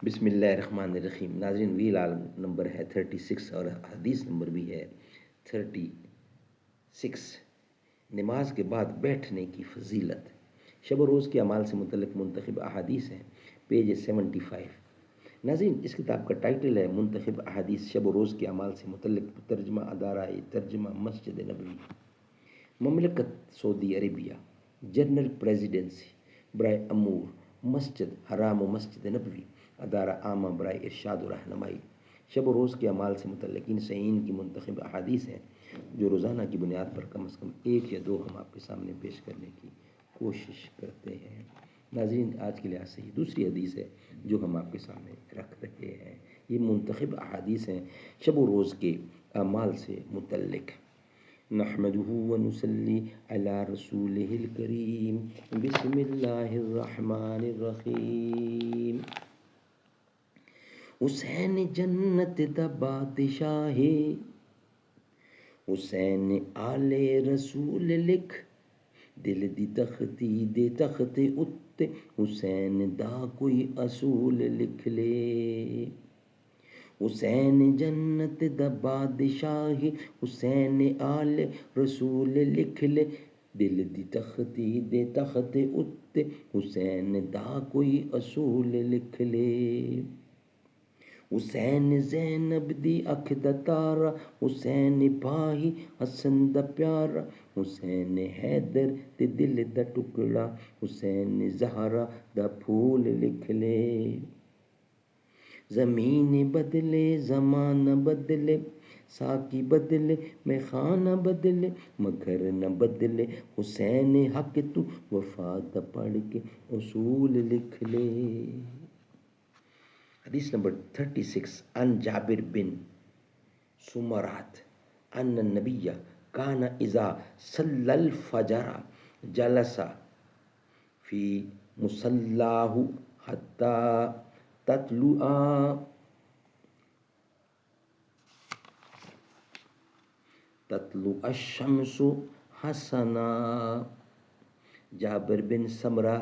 بسم اللہ الرحمن الرحیم۔ ناظرین، ویل عالم نمبر ہے 36 اور حدیث نمبر بھی ہے 36۔ نماز کے بعد بیٹھنے کی فضیلت۔ شب و روز کے اعمال سے متعلق منتخب احادیث ہیں، پیج 75۔ ناظرین، اس کتاب کا ٹائٹل ہے منتخب احادیث شب و روز کے اعمال سے متعلق، ترجمہ ادارہ ترجمہ مسجد نبوی، مملکت سعودی عربیہ، جنرل پریزیڈنسی برائے امور مسجد حرام و مسجد نبوی، ادارہ عامہ برائے ارشاد و رہنمائی۔ شب و روز کے اعمال سے متعلق ان صحیحین کی منتخب احادیث ہیں جو روزانہ کی بنیاد پر کم از کم ایک یا دو ہم آپ کے سامنے پیش کرنے کی کوشش کرتے ہیں۔ ناظرین، آج کے لحاظ سے یہ دوسری حدیث ہے جو ہم آپ کے سامنے رکھ رہے ہیں۔ یہ منتخب احادیث ہیں شب و روز کے اعمال سے متعلق۔ نحمده ونصلي على رسوله الكريم، بسم الله الرحمن الرحیم۔ حسین جنت دا بادشاہ، حسین آل رسول لکھ، دل دی تختی دے تخت اتے، حسین دا کوئی اصول لکھ لے۔ حسین جنت دا بادشاہ، حسین آل رسول لکھ لے، دل دی تختی دے تخت اتے، حسین دا کوئی اصول لکھ لے۔ حسین زینب دی اکھ دا تارا، حسین بھائی حسن دا پیارا، حسین حیدر دے دل دا ٹکڑا، حسین زہرا دا پھول لکھ لے۔ زمین بدلے زمانہ بدلے، ساقی بدلے میں خانہ بدلے، مگر نہ بدلے حسین حق تو، وفا دا پڑھ کے اصول لکھ لے۔ حدیث نمبر 36۔ عن جابر بن سمرات ان النبی کان اذا صلی الفجر جلس فی مصلاہ حتی تطلع الشمس حسنا۔ جابر بن سمرہ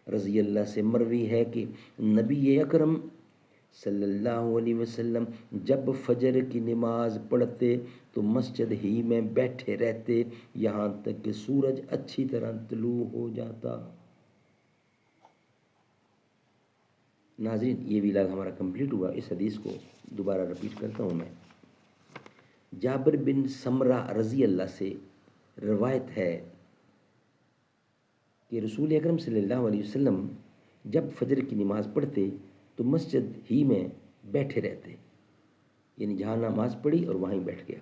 رضی اللہ سے مروی ہے کہ نبی اکرم صلی اللہ علیہ وسلم جب فجر کی نماز پڑھتے تو مسجد ہی میں بیٹھے رہتے یہاں تک کہ سورج اچھی طرح طلوع ہو جاتا۔ ناظرین، یہ ویلاگ ہمارا کمپلیٹ ہوا۔ اس حدیث کو دوبارہ رپیٹ کرتا ہوں میں۔ جابر بن سمرہ رضی اللہ سے روایت ہے کہ رسول اکرم صلی اللہ علیہ وسلم جب فجر کی نماز پڑھتے تو مسجد ہی میں بیٹھے رہتے، یعنی جہاں نماز پڑھی اور وہیں بیٹھ گیا،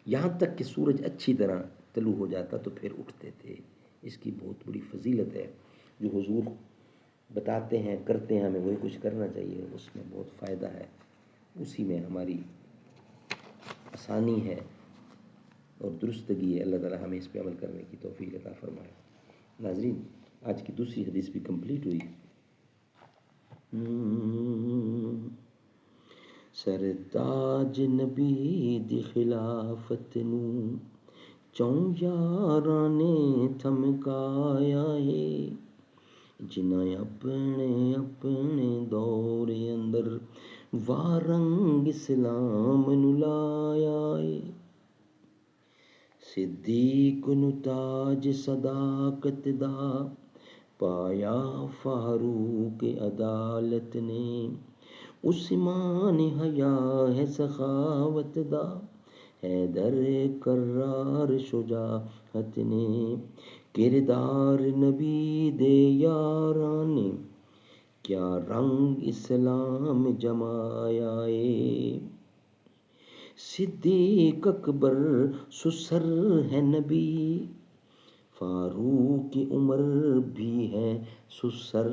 یہاں تک کہ سورج اچھی طرح طلوع ہو جاتا تو پھر اٹھتے تھے۔ اس کی بہت بڑی فضیلت ہے جو حضور بتاتے ہیں، کرتے ہیں، ہمیں وہی کچھ کرنا چاہیے، اس میں بہت فائدہ ہے، اسی میں ہماری آسانی ہے اور درستگی ہے۔ اللہ تعالیٰ ہمیں اس پہ عمل کرنے کی توفیق عطا فرمائے۔ ناظرین، آج کی دوسری حدیث بھی کمپلیٹ ہوئی۔ سرتاج نبی دی خلافت نو چوں یاراں نے تھمکایا ہے، جنہاں اپنے اپنے دور اندر وارنگ اسلام نو لایا ہے۔ صدیق نو تاج صداقت دا پایا فاروق عدالت نے، عثمان حیا ہے سخاوت دا، حیدر کرار شجاعت نے، کردار نبی دے یاراں نے کیا رنگ اسلام جمایا ہے۔ صدیق اکبر سسر ہے نبی، فاروق عمر بھی ہے سسر،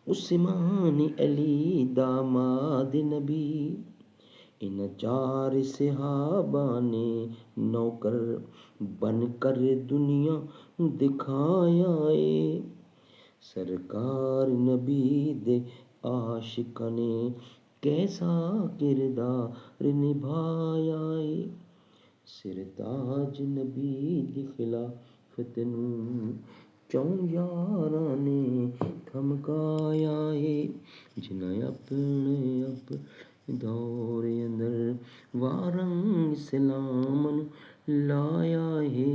عثمان علی داماد نبی، ان چار صحابہ نے نوکر بن کر دنیا دکھایا ہے۔ سرکار نبی دے عاشقاں نے کیسا کردار نبھایا ہے۔ سرتاج نبی دی خلافت نو چوں یاراں نے تھمکایا ہے جنہیں اپنے دور اندر وارنگ اسلام لایا ہے